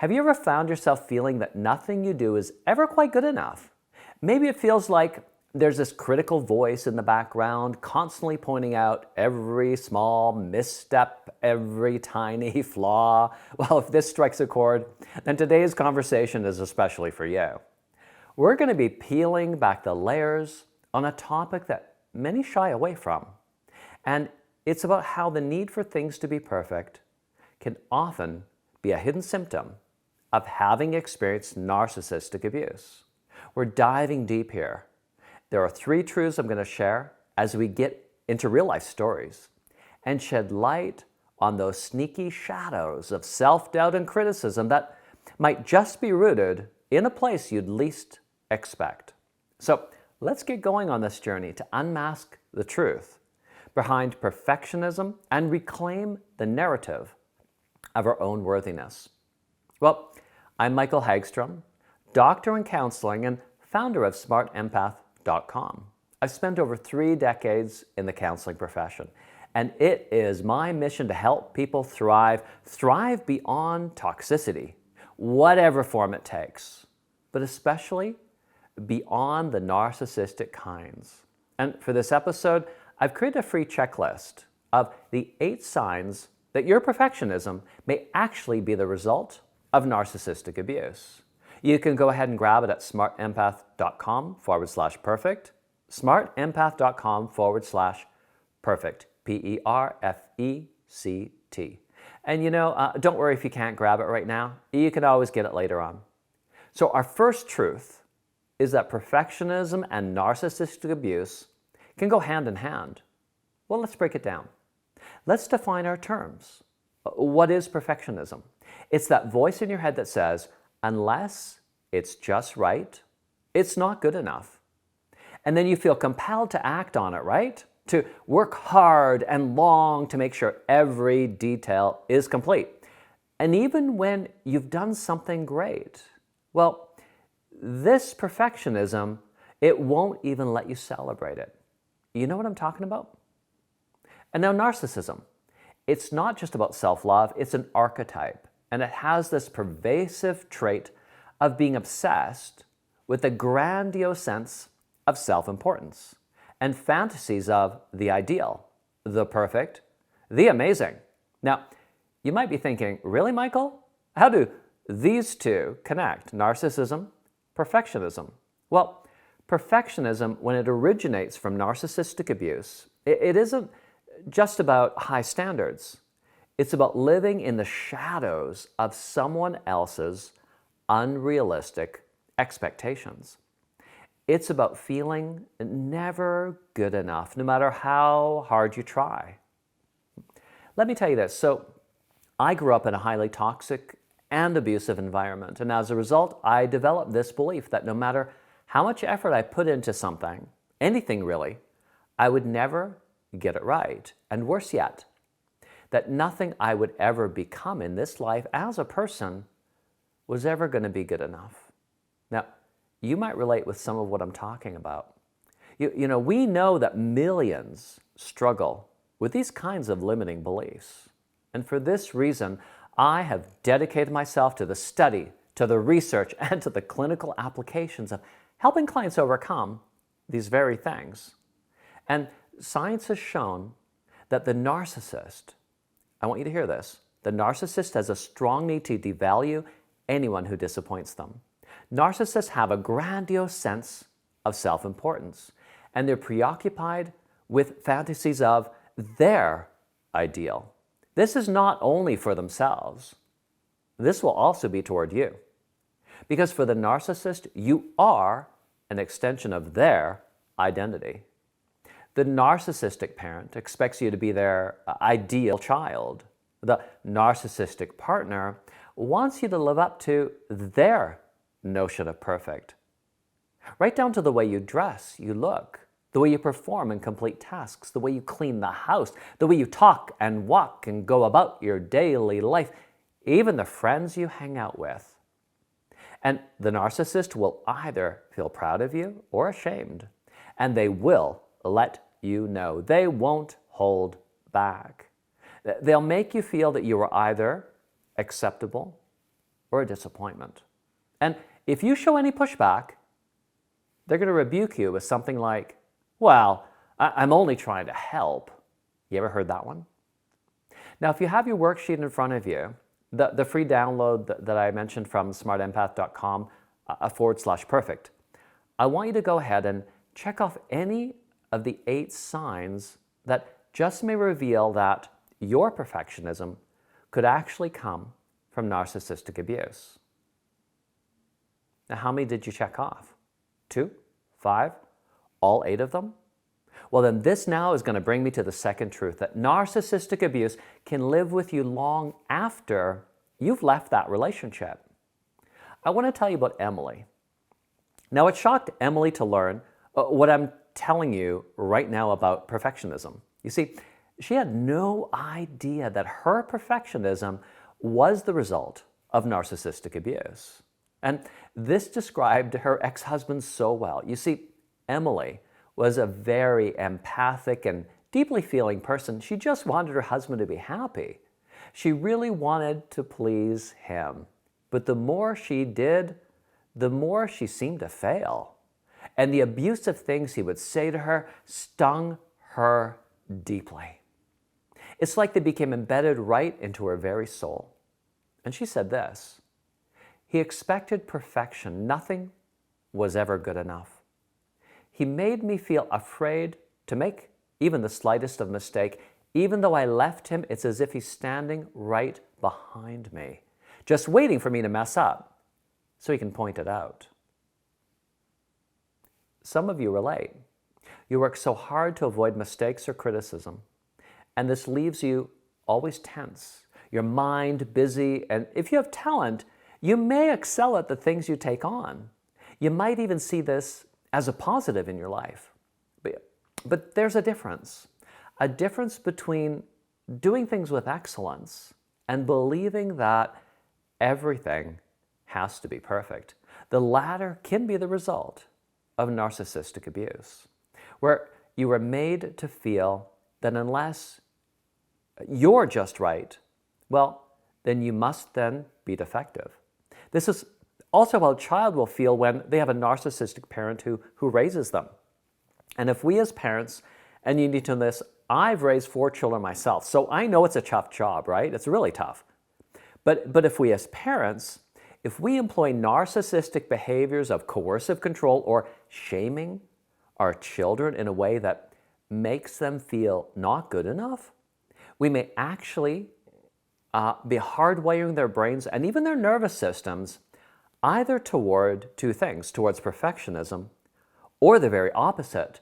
Have you ever found yourself feeling that nothing you do is ever quite good enough? Maybe it feels like there's this critical voice in the background constantly pointing out every small misstep, every tiny flaw. Well, if this strikes a chord, then today's conversation is especially for you. We're going to be peeling back the layers on a topic that many shy away from. And it's about how the need for things to be perfect can often be a hidden symptom of having experienced narcissistic abuse. We're diving deep here. There are 3 truths I'm going to share as we get into real life stories and shed light on those sneaky shadows of self-doubt and criticism that might just be rooted in a place you'd least expect. So let's get going on this journey to unmask the truth behind perfectionism and reclaim the narrative of our own worthiness. Well, I'm Michael Haggstrom, doctor in counselling and founder of SmartEmpath.com. I've spent over 3 decades in the counseling profession, and it is my mission to help people thrive beyond toxicity, whatever form it takes, but especially beyond the narcissistic kinds. And for this episode, I've created a free checklist of the 8 signs that your perfectionism may actually be the result of narcissistic abuse. You can go ahead and grab it at smartempath.com/perfect, smartempath.com/perfect, Perfect. And don't worry if you can't grab it right now. You can always get it later on. So our first truth is that perfectionism and narcissistic abuse can go hand in hand. Well, let's break it down. Let's define our terms. What is perfectionism? It's that voice in your head that says, unless it's just right, it's not good enough. And then you feel compelled to act on it, right? To work hard and long to make sure every detail is complete. And even when you've done something great, well, this perfectionism, it won't even let you celebrate it. You know what I'm talking about? And now narcissism. It's not just about self-love, it's an archetype. And it has this pervasive trait of being obsessed with a grandiose sense of self-importance and fantasies of the ideal, the perfect, the amazing. Now, you might be thinking, really, Michael? How do these 2 connect? Narcissism, perfectionism. Well, perfectionism, when it originates from narcissistic abuse, it isn't just about high standards. It's about living in the shadows of someone else's unrealistic expectations. It's about feeling never good enough, no matter how hard you try. Let me tell you this. So I grew up in a highly toxic and abusive environment. And as a result, I developed this belief that no matter how much effort I put into something, anything really, I would never get it right. And worse yet, that nothing I would ever become in this life as a person was ever going to be good enough. Now, you might relate with some of what I'm talking about. We know that millions struggle with these kinds of limiting beliefs. And for this reason, I have dedicated myself to the study, to the research, and to the clinical applications of helping clients overcome these very things. And science has shown that the narcissist, I want you to hear this, the narcissist has a strong need to devalue anyone who disappoints them. Narcissists have a grandiose sense of self-importance, and they're preoccupied with fantasies of their ideal. This is not only for themselves. This will also be toward you. Because for the narcissist, you are an extension of their identity. The narcissistic parent expects you to be their ideal child. The narcissistic partner wants you to live up to their notion of perfect. Right down to the way you dress, you look, the way you perform and complete tasks, the way you clean the house, the way you talk and walk and go about your daily life, even the friends you hang out with. And the narcissist will either feel proud of you or ashamed, and they will let you know. They won't hold back. They'll make you feel that you are either acceptable or a disappointment. And if you show any pushback, they're going to rebuke you with something like, well, I'm only trying to help. You ever heard that one? Now, if you have your worksheet in front of you, the free download that I mentioned from smartempath.com /perfect, I want you to go ahead and check off any of the 8 signs that just may reveal that your perfectionism could actually come from narcissistic abuse. Now, how many did you check off? 2? 5? All 8 of them? Well, then this now is going to bring me to the second truth, that narcissistic abuse can live with you long after you've left that relationship. I want to tell you about Emily. Now, it shocked Emily to learn what I'm telling you right now about perfectionism. You see, she had no idea that her perfectionism was the result of narcissistic abuse. And this described her ex-husband so well. You see, Emily was a very empathic and deeply feeling person. She just wanted her husband to be happy. She really wanted to please him. But the more she did, the more she seemed to fail. And the abusive things he would say to her stung her deeply. It's like they became embedded right into her very soul. And she said this: he expected perfection. Nothing was ever good enough. He made me feel afraid to make even the slightest of mistake. Even though I left him, it's as if he's standing right behind me, just waiting for me to mess up so he can point it out. Some of you relate. You work so hard to avoid mistakes or criticism, and this leaves you always tense, your mind busy, and if you have talent, you may excel at the things you take on. You might even see this as a positive in your life. But there's a difference between doing things with excellence and believing that everything has to be perfect. The latter can be the result of narcissistic abuse, where you are made to feel that unless you're just right, well, then you must then be defective. This is also how a child will feel when they have a narcissistic parent who raises them. And if we as parents, and you need to know this, I've raised 4 children myself, so I know it's a tough job, right? It's really tough. But if we as parents, if we employ narcissistic behaviors of coercive control or shaming our children in a way that makes them feel not good enough, we may actually be hardwiring their brains and even their nervous systems either toward 2 things, towards perfectionism, or the very opposite,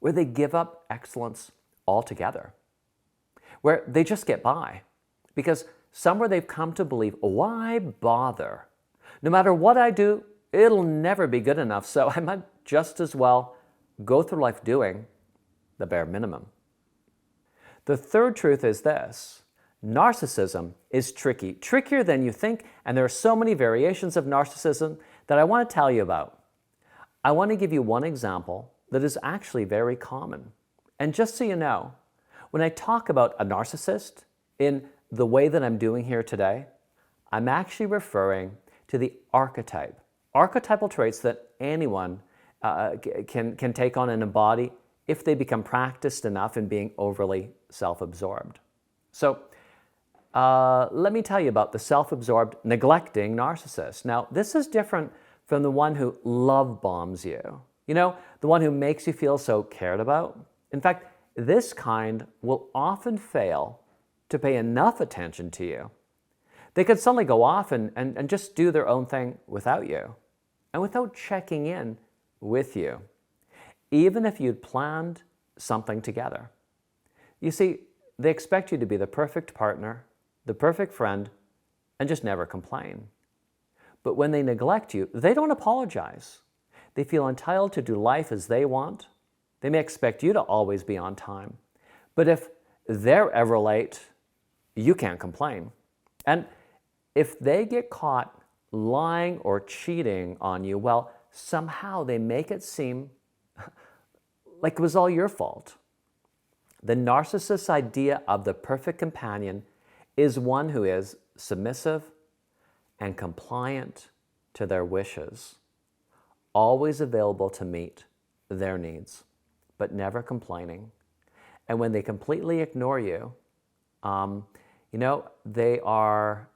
where they give up excellence altogether, where they just get by. Because somewhere they've come to believe, why bother? No matter what I do, it'll never be good enough, so I might just as well go through life doing the bare minimum. The third truth is this: narcissism is tricky, trickier than you think, and there are so many variations of narcissism that I want to tell you about. I want to give you one example that is actually very common. And just so you know, when I talk about a narcissist in the way that I'm doing here today, I'm actually referring to the archetypal traits that anyone can take on and embody if they become practiced enough in being overly self-absorbed. So let me tell you about the self-absorbed, neglecting narcissist. Now, this is different from the one who love bombs you. You know, the one who makes you feel so cared about. In fact, this kind will often fail to pay enough attention to you. They could suddenly go off and just do their own thing without you and without checking in with you, even if you'd planned something together. You see, they expect you to be the perfect partner, the perfect friend, and just never complain. But when they neglect you, they don't apologize. They feel entitled to do life as they want. They may expect you to always be on time. But if they're ever late, you can't complain. And if they get caught lying or cheating on you, well, somehow they make it seem like it was all your fault. The narcissist's idea of the perfect companion is one who is submissive and compliant to their wishes, always available to meet their needs, but never complaining. And when they completely ignore you, they are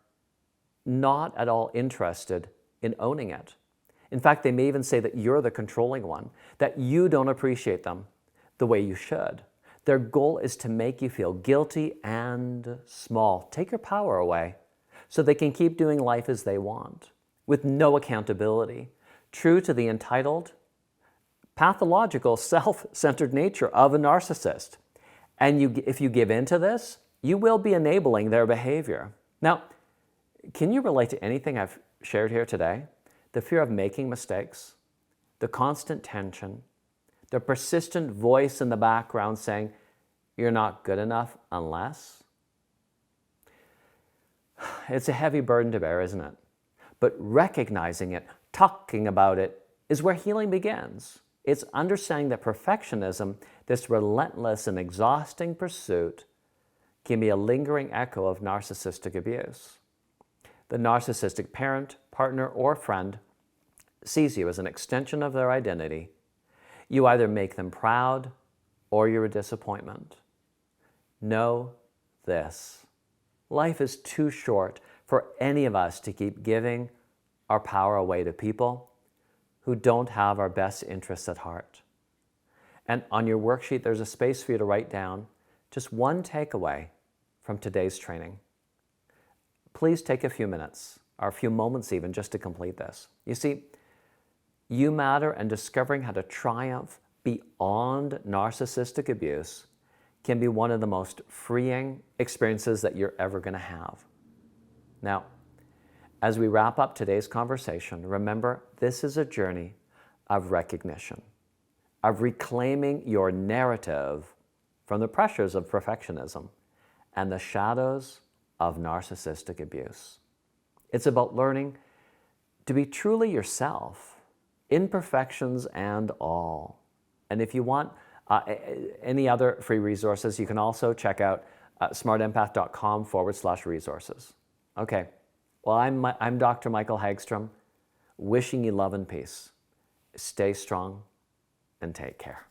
not at all interested in owning it. In fact, they may even say that you're the controlling one, that you don't appreciate them the way you should. Their goal is to make you feel guilty and small. Take your power away so they can keep doing life as they want, with no accountability, true to the entitled, pathological, self-centered nature of a narcissist. And if you give in to this, you will be enabling their behavior. Now, can you relate to anything I've shared here today? The fear of making mistakes, the constant tension, the persistent voice in the background saying, you're not good enough unless. It's a heavy burden to bear, isn't it? But recognizing it, talking about it, is where healing begins. It's understanding that perfectionism, this relentless and exhausting pursuit, can be a lingering echo of narcissistic abuse. The narcissistic parent, partner, or friend sees you as an extension of their identity. You either make them proud or you're a disappointment. Know this. Life is too short for any of us to keep giving our power away to people who don't have our best interests at heart. And on your worksheet, there's a space for you to write down just one takeaway from today's training. Please take a few minutes, or a few moments even, just to complete this. You see, you matter, and discovering how to triumph beyond narcissistic abuse can be one of the most freeing experiences that you're ever going to have. Now, as we wrap up today's conversation, remember, this is a journey of recognition, of reclaiming your narrative from the pressures of perfectionism and the shadows of narcissistic abuse. It's about learning to be truly yourself, imperfections and all. And if you want any other free resources, you can also check out smartempath.com/resources. Okay, well, I'm Dr. Michael Haggstrom, wishing you love and peace. Stay strong and take care.